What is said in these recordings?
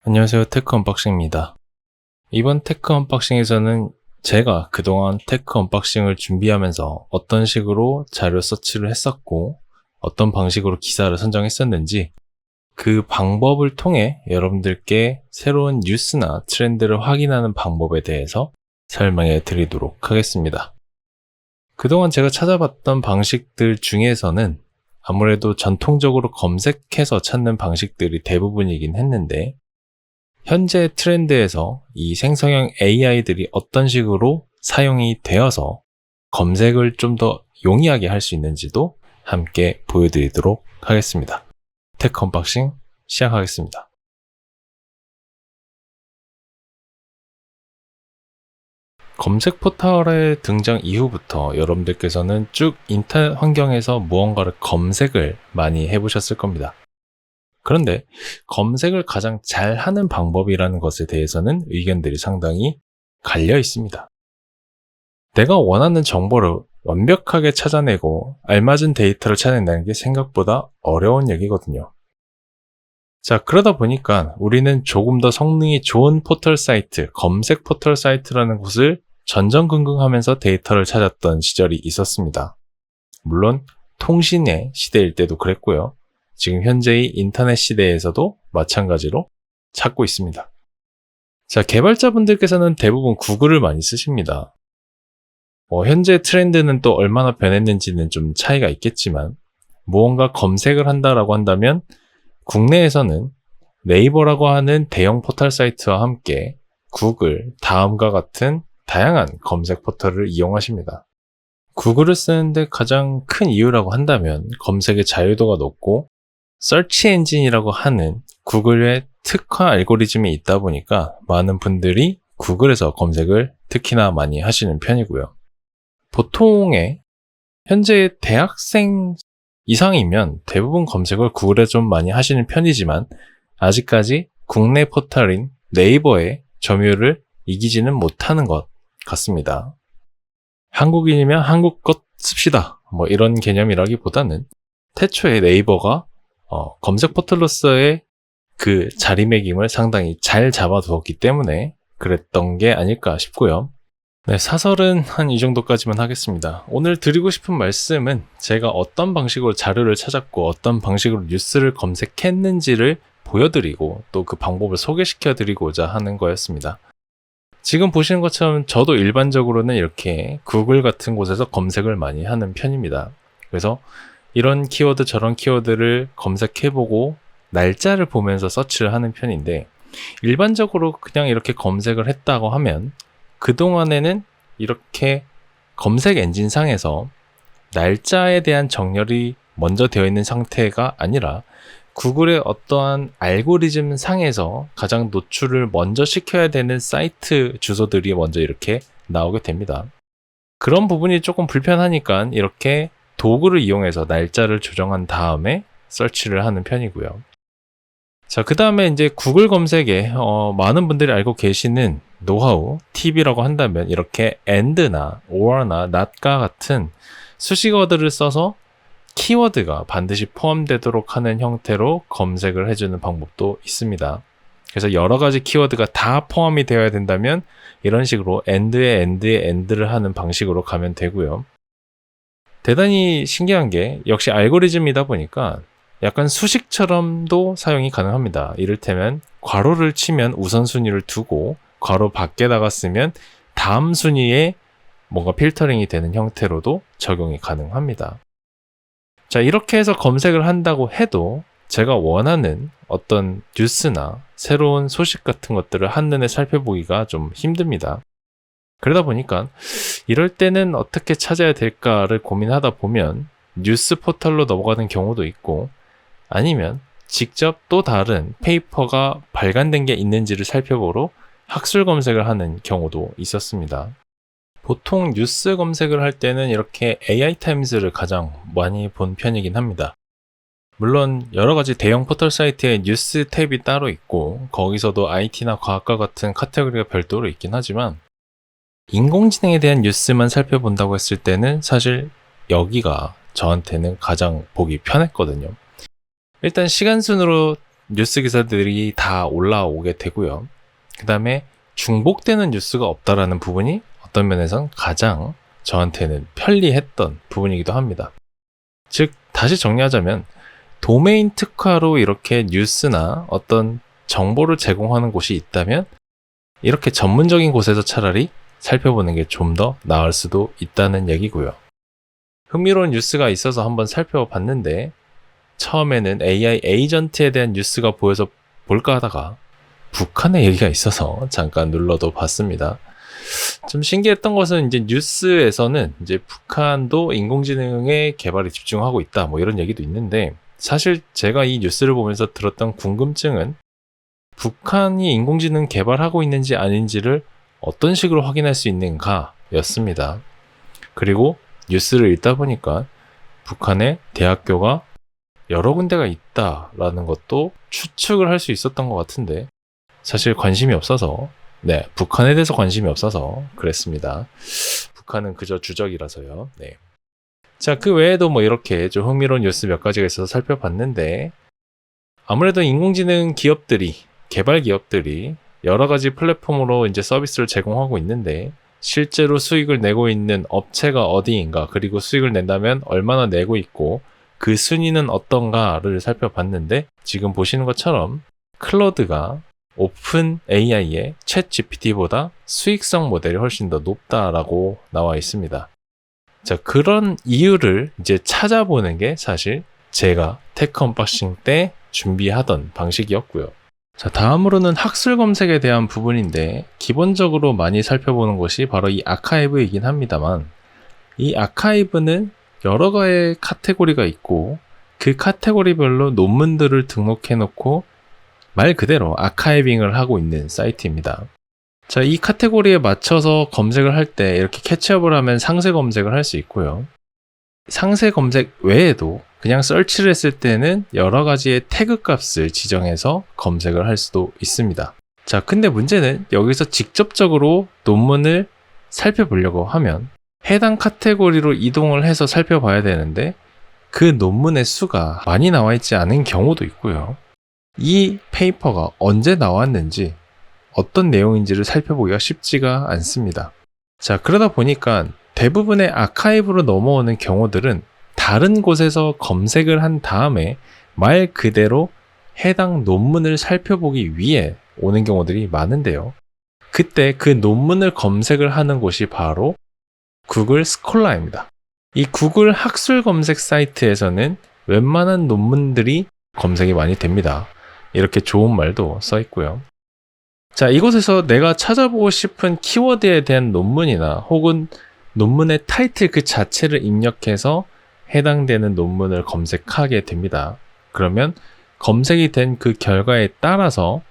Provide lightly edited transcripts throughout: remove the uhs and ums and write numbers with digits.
안녕하세요. 테크 언박싱입니다. 이번 테크 언박싱에서는 제가 그동안 테크 언박싱을 준비하면서 어떤 식으로 자료 서치를 했었고 어떤 방식으로 기사를 선정했었는지 그 방법을 통해 여러분들께 새로운 뉴스나 트렌드를 확인하는 방법에 대해서 설명해 드리도록 하겠습니다. 그동안 제가 찾아봤던 방식들 중에서는 아무래도 전통적으로 검색해서 찾는 방식들이 대부분이긴 했는데 현재 트렌드에서 이 생성형 AI들이 어떤 식으로 사용이 되어서 검색을 좀 더 용이하게 할 수 있는지도 함께 보여드리도록 하겠습니다. 테크 언박싱 시작하겠습니다. 검색 포털의 등장 이후부터 여러분들께서는 쭉 인터넷 환경에서 무언가를 검색을 많이 해보셨을 겁니다. 그런데 검색을 가장 잘 하는 방법이라는 것에 대해서는 의견들이 상당히 갈려 있습니다. 내가 원하는 정보를 완벽하게 찾아내고 알맞은 데이터를 찾아낸다는 게 생각보다 어려운 얘기거든요. 자, 그러다 보니까 우리는 조금 더 성능이 좋은 포털 사이트, 검색 포털 사이트라는 곳을 전전긍긍하면서 데이터를 찾았던 시절이 있었습니다. 물론 통신의 시대일 때도 그랬고요. 지금 현재의 인터넷 시대에서도 마찬가지로 찾고 있습니다. 자, 개발자분들께서는 대부분 구글을 많이 쓰십니다. 현재 트렌드는 또 얼마나 변했는지는 좀 차이가 있겠지만 무언가 검색을 한다라고 한다면 국내에서는 네이버라고 하는 대형 포털 사이트와 함께 구글, 다음과 같은 다양한 검색 포털을 이용하십니다. 구글을 쓰는데 가장 큰 이유라고 한다면 검색의 자유도가 높고 서치 엔진이라고 하는 구글의 특화 알고리즘이 있다 보니까 많은 분들이 구글에서 검색을 특히나 많이 하시는 편이고요. 보통의 현재 대학생 이상이면 대부분 검색을 구글에 좀 많이 하시는 편이지만 아직까지 국내 포털인 네이버의 점유율을 이기지는 못하는 것 같습니다. 한국인이면 한국 것 씁시다. 이런 개념이라기보다는 태초에 네이버가 검색 포털로서의 그 자리매김을 상당히 잘 잡아두었기 때문에 그랬던 게 아닐까 싶고요. 네, 사설은 한 이 정도까지만 하겠습니다. 오늘 드리고 싶은 말씀은 제가 어떤 방식으로 자료를 찾았고 어떤 방식으로 뉴스를 검색했는지를 보여드리고 또 그 방법을 소개시켜 드리고자 하는 거였습니다. 지금 보시는 것처럼 저도 일반적으로는 이렇게 구글 같은 곳에서 검색을 많이 하는 편입니다. 그래서 이런 키워드 저런 키워드를 검색해보고 날짜를 보면서 서치를 하는 편인데 일반적으로 그냥 이렇게 검색을 했다고 하면 그동안에는 이렇게 검색 엔진상에서 날짜에 대한 정렬이 먼저 되어 있는 상태가 아니라 구글의 어떠한 알고리즘 상에서 가장 노출을 먼저 시켜야 되는 사이트 주소들이 먼저 이렇게 나오게 됩니다. 그런 부분이 조금 불편하니까 이렇게 도구를 이용해서 날짜를 조정한 다음에 서치를 하는 편이고요. 자, 그 다음에 이제 구글 검색에 많은 분들이 알고 계시는 노하우, 팁이라고 한다면 이렇게 and나 or나 not과 같은 수식어들을 써서 키워드가 반드시 포함되도록 하는 형태로 검색을 해주는 방법도 있습니다. 그래서 여러 가지 키워드가 다 포함이 되어야 된다면 이런 식으로 and에 and를 하는 방식으로 가면 되고요. 대단히 신기한 게 역시 알고리즘이다 보니까 약간 수식처럼도 사용이 가능합니다. 이를테면 괄호를 치면 우선순위를 두고 괄호 밖에다가 쓰면 다음 순위에 뭔가 필터링이 되는 형태로도 적용이 가능합니다. 자, 이렇게 해서 검색을 한다고 해도 제가 원하는 어떤 뉴스나 새로운 소식 같은 것들을 한눈에 살펴보기가 좀 힘듭니다. 그러다 보니까 이럴 때는 어떻게 찾아야 될까를 고민하다 보면 뉴스 포털로 넘어가는 경우도 있고 아니면 직접 또 다른 페이퍼가 발간된 게 있는지를 살펴보러 학술 검색을 하는 경우도 있었습니다. 보통 뉴스 검색을 할 때는 이렇게 AI타임즈를 가장 많이 본 편이긴 합니다. 물론 여러 가지 대형 포털 사이트에 뉴스 탭이 따로 있고 거기서도 IT나 과학과 같은 카테고리가 별도로 있긴 하지만 인공지능에 대한 뉴스만 살펴본다고 했을 때는 사실 여기가 저한테는 가장 보기 편했거든요. 일단 시간 순으로 뉴스 기사들이 다 올라오게 되고요. 그 다음에 중복되는 뉴스가 없다라는 부분이 어떤 면에선 가장 저한테는 편리했던 부분이기도 합니다. 즉, 다시 정리하자면 도메인 특화로 이렇게 뉴스나 어떤 정보를 제공하는 곳이 있다면 이렇게 전문적인 곳에서 차라리 살펴보는 게 좀 더 나을 수도 있다는 얘기고요. 흥미로운 뉴스가 있어서 한번 살펴봤는데 처음에는 AI 에이전트에 대한 뉴스가 보여서 볼까 하다가 북한의 얘기가 있어서 잠깐 눌러도 봤습니다. 좀 신기했던 것은 이제 뉴스에서는 이제 북한도 인공지능의 개발에 집중하고 있다 뭐 이런 얘기도 있는데 사실 제가 이 뉴스를 보면서 들었던 궁금증은 북한이 인공지능 개발하고 있는지 아닌지를 어떤 식으로 확인할 수 있는가 였습니다. 그리고 뉴스를 읽다 보니까 북한의 대학교가 여러 군데가 있다라는 것도 추측을 할 수 있었던 것 같은데 사실 관심이 없어서 북한에 대해서 관심이 없어서 그랬습니다. 북한은 그저 주적이라서요. 네. 자, 그 외에도 뭐 이렇게 좀 흥미로운 뉴스 몇 가지가 있어서 살펴봤는데 아무래도 인공지능 기업들이 개발 기업들이 여러 가지 플랫폼으로 이제 서비스를 제공하고 있는데 실제로 수익을 내고 있는 업체가 어디인가 그리고 수익을 낸다면 얼마나 내고 있고 그 순위는 어떤가를 살펴봤는데 지금 보시는 것처럼 클로드가 오픈 AI의 챗 GPT보다 수익성 모델이 훨씬 더 높다라고 나와 있습니다. 자, 그런 이유를 이제 찾아보는 게 사실 제가 테크 언박싱 때 준비하던 방식이었고요. 자, 다음으로는 학술 검색에 대한 부분인데 기본적으로 많이 살펴보는 것이 바로 이 아카이브이긴 합니다만 이 아카이브는 여러 가지의 카테고리가 있고 그 카테고리별로 논문들을 등록해 놓고 말 그대로 아카이빙을 하고 있는 사이트입니다. 자, 이 카테고리에 맞춰서 검색을 할 때 이렇게 캐치업을 하면 상세 검색을 할 수 있고요. 상세 검색 외에도 그냥 서치를 했을 때는 여러 가지의 태그 값을 지정해서 검색을 할 수도 있습니다. 자, 근데 문제는 여기서 직접적으로 논문을 살펴보려고 하면 해당 카테고리로 이동을 해서 살펴봐야 되는데 그 논문의 수가 많이 나와 있지 않은 경우도 있고요. 이 페이퍼가 언제 나왔는지 어떤 내용인지를 살펴보기가 쉽지가 않습니다. 자, 그러다 보니까 대부분의 아카이브로 넘어오는 경우들은 다른 곳에서 검색을 한 다음에 말 그대로 해당 논문을 살펴보기 위해 오는 경우들이 많은데요. 그때 그 논문을 검색을 하는 곳이 바로 구글 스콜라입니다. 이 구글 학술 검색 사이트에서는 웬만한 논문들이 검색이 많이 됩니다. 이렇게 좋은 말도 써 있고요. 자, 이곳에서 내가 찾아보고 싶은 키워드에 대한 논문이나 혹은 논문의 타이틀 그 자체를 입력해서 해당되는 논문을 검색하게 됩니다. 그러면 검색이 된 그 결과에 따라서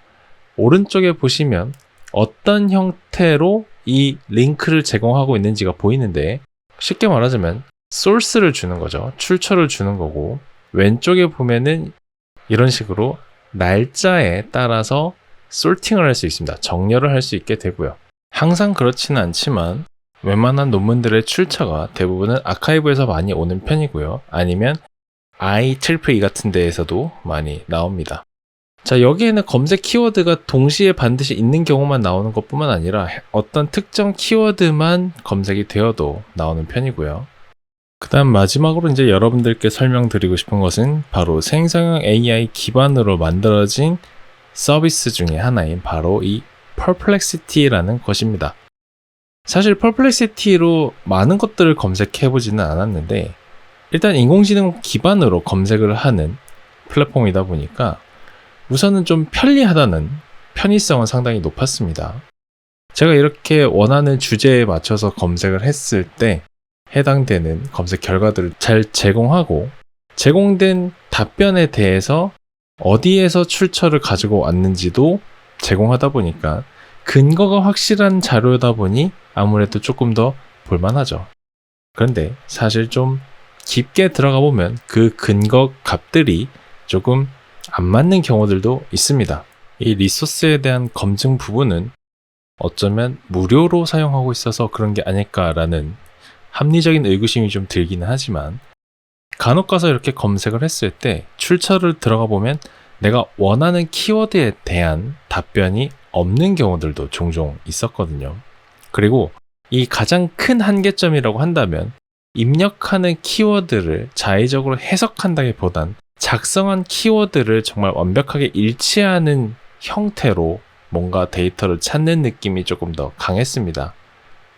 오른쪽에 보시면 어떤 형태로 이 링크를 제공하고 있는지가 보이는데 쉽게 말하자면 소스를 주는 거죠. 출처를 주는 거고 왼쪽에 보면은 이런 식으로 날짜에 따라서 솔팅을 할 수 있습니다. 정렬을 할 수 있게 되고요. 항상 그렇지는 않지만 웬만한 논문들의 출처가 대부분은 아카이브에서 많이 오는 편이고요. 아니면 IEEE 같은 데에서도 많이 나옵니다. 자, 여기에는 검색 키워드가 동시에 반드시 있는 경우만 나오는 것뿐만 아니라 어떤 특정 키워드만 검색이 되어도 나오는 편이고요. 그 다음 마지막으로 이제 여러분들께 설명드리고 싶은 것은 바로 생성형 AI 기반으로 만들어진 서비스 중에 하나인 바로 이 Perplexity라는 것입니다. 사실 Perplexity로 많은 것들을 검색해보지는 않았는데 일단 인공지능 기반으로 검색을 하는 플랫폼이다 보니까 우선은 좀 편리하다는 편의성은 상당히 높았습니다. 제가 이렇게 원하는 주제에 맞춰서 검색을 했을 때 해당되는 검색 결과들을 잘 제공하고 제공된 답변에 대해서 어디에서 출처를 가지고 왔는지도 제공하다 보니까 근거가 확실한 자료다 보니 아무래도 조금 더 볼만하죠. 그런데 사실 좀 깊게 들어가 보면 그 근거 값들이 조금 안 맞는 경우들도 있습니다. 이 리소스에 대한 검증 부분은 어쩌면 무료로 사용하고 있어서 그런 게 아닐까라는 합리적인 의구심이 좀 들기는 하지만 간혹 가서 이렇게 검색을 했을 때 출처를 들어가 보면 내가 원하는 키워드에 대한 답변이 없는 경우들도 종종 있었거든요. 그리고 이 가장 큰 한계점이라고 한다면 입력하는 키워드를 자의적으로 해석한다기보단 작성한 키워드를 정말 완벽하게 일치하는 형태로 뭔가 데이터를 찾는 느낌이 조금 더 강했습니다.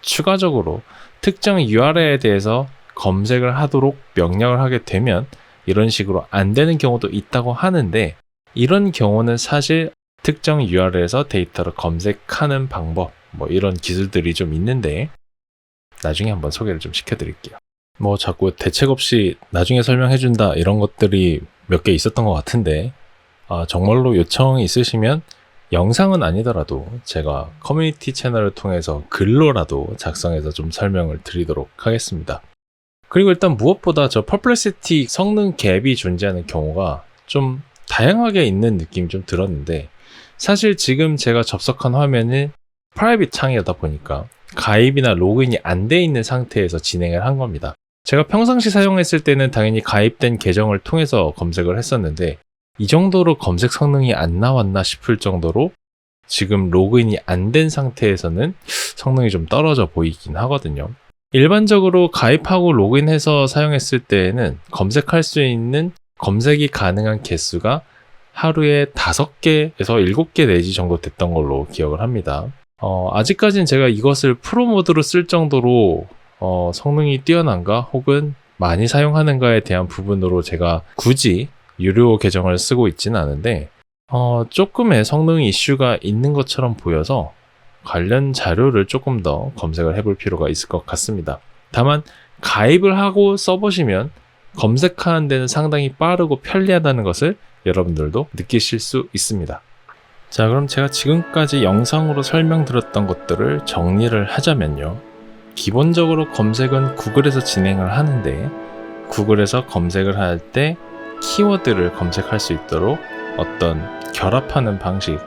추가적으로 특정 URL에 대해서 검색을 하도록 명령을 하게 되면 이런 식으로 안 되는 경우도 있다고 하는데, 이런 경우는 사실 특정 URL에서 데이터를 검색하는 방법, 이런 기술들이 좀 있는데 나중에 한번 소개를 좀 시켜드릴게요. 자꾸 대책 없이 나중에 설명해준다 이런 것들이 몇 개 있었던 것 같은데, 정말로 요청이 있으시면 영상은 아니더라도 제가 커뮤니티 채널을 통해서 글로라도 작성해서 좀 설명을 드리도록 하겠습니다. 그리고 일단 무엇보다 저 퍼플렉시티 성능 갭이 존재하는 경우가 좀 다양하게 있는 느낌이 좀 들었는데, 사실 지금 제가 접속한 화면은 프라이빗 창이다 보니까 가입이나 로그인이 안 돼 있는 상태에서 진행을 한 겁니다. 제가 평상시 사용했을 때는 당연히 가입된 계정을 통해서 검색을 했었는데, 이 정도로 검색 성능이 안 나왔나 싶을 정도로 지금 로그인이 안 된 상태에서는 성능이 좀 떨어져 보이긴 하거든요. 일반적으로 가입하고 로그인해서 사용했을 때에는 검색할 수 있는 검색이 가능한 개수가 하루에 5개에서 7개 내지 정도 됐던 걸로 기억을 합니다. 아직까지는 제가 이것을 프로 모드로 쓸 정도로 성능이 뛰어난가 혹은 많이 사용하는가에 대한 부분으로 제가 굳이 유료 계정을 쓰고 있지는 않은데, 조금의 성능 이슈가 있는 것처럼 보여서 관련 자료를 조금 더 검색을 해볼 필요가 있을 것 같습니다. 다만 가입을 하고 써보시면 검색하는 데는 상당히 빠르고 편리하다는 것을 여러분들도 느끼실 수 있습니다. 자, 그럼 제가 지금까지 영상으로 설명드렸던 것들을 정리를 하자면요. 기본적으로 검색은 구글에서 진행을 하는데, 구글에서 검색을 할 때 키워드를 검색할 수 있도록 어떤 결합하는 방식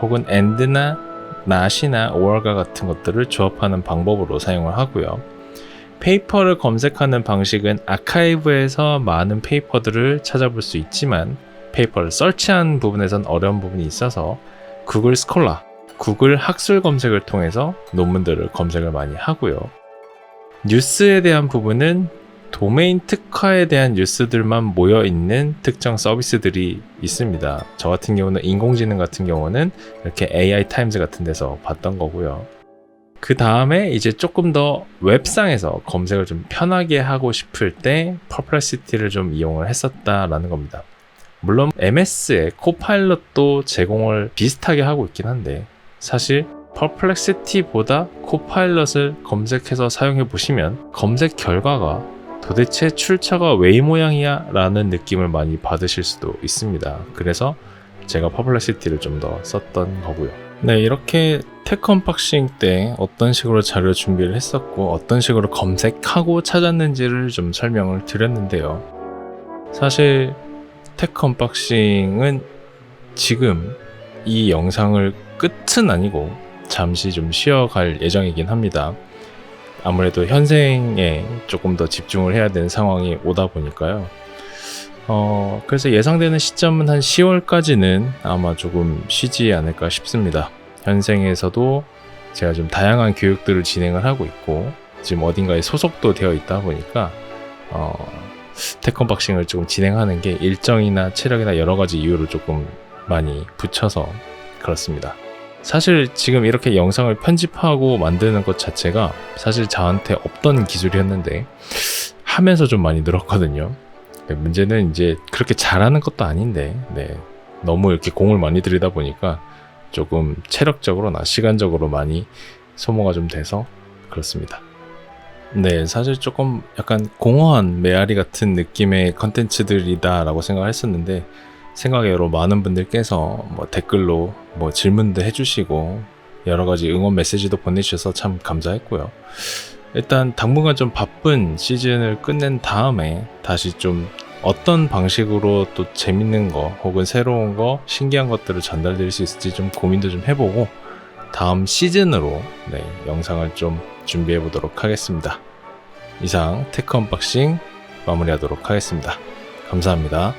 혹은 and나 not이나 or과 같은 것들을 조합하는 방법으로 사용을 하고요. 페이퍼를 검색하는 방식은 아카이브에서 많은 페이퍼들을 찾아볼 수 있지만 페이퍼를 설치한 부분에선 어려운 부분이 있어서 구글 스콜라, 구글 학술 검색을 통해서 논문들을 검색을 많이 하고요. 뉴스에 대한 부분은 도메인 특화에 대한 뉴스들만 모여있는 특정 서비스들이 있습니다. 저 같은 경우는 인공지능 같은 경우는 이렇게 AI 타임즈 같은 데서 봤던 거고요. 그 다음에 이제 조금 더 웹상에서 검색을 좀 편하게 하고 싶을 때 퍼플렉시티를 좀 이용을 했었다라는 겁니다. 물론 MS의 코파일럿도 제공을 비슷하게 하고 있긴 한데, 사실 퍼플렉시티보다 코파일럿을 검색해서 사용해 보시면 검색 결과가 도대체 출처가 왜 이 모양이야? 라는 느낌을 많이 받으실 수도 있습니다. 그래서 제가 퍼플렉시티를 좀 더 썼던 거고요. 네, 이렇게 테크 언박싱 때 어떤 식으로 자료 준비를 했었고 어떤 식으로 검색하고 찾았는지를 좀 설명을 드렸는데요. 사실 테크 언박싱은 지금 이 영상을 끝은 아니고 잠시 좀 쉬어갈 예정이긴 합니다. 아무래도 현생에 조금 더 집중을 해야 되는 상황이 오다 보니까요. 그래서 예상되는 시점은 한 10월까지는 아마 조금 쉬지 않을까 싶습니다. 현생에서도 제가 좀 다양한 교육들을 진행을 하고 있고 지금 어딘가에 소속도 되어 있다 보니까 테크 언박싱을 조금 진행하는 게 일정이나 체력이나 여러 가지 이유를 조금 많이 붙여서 그렇습니다. 사실 지금 이렇게 영상을 편집하고 만드는 것 자체가 사실 저한테 없던 기술이었는데 하면서 좀 많이 늘었거든요. 문제는 이제 그렇게 잘하는 것도 아닌데 너무 이렇게 공을 많이 들이다 보니까 조금 체력적으로나 시간적으로 많이 소모가 좀 돼서 그렇습니다. 네, 사실 조금 약간 공허한 메아리 같은 느낌의 컨텐츠들이다 라고 생각을 했었는데, 생각외로 많은 분들께서 댓글로 질문도 해주시고 여러 가지 응원 메시지도 보내주셔서 참 감사했고요. 일단 당분간 좀 바쁜 시즌을 끝낸 다음에 다시 좀 어떤 방식으로 또 재밌는 거 혹은 새로운 거 신기한 것들을 전달드릴 수 있을지 좀 고민도 좀 해보고 다음 시즌으로 영상을 좀 준비해 보도록 하겠습니다. 이상 테크 언박싱 마무리하도록 하겠습니다. 감사합니다.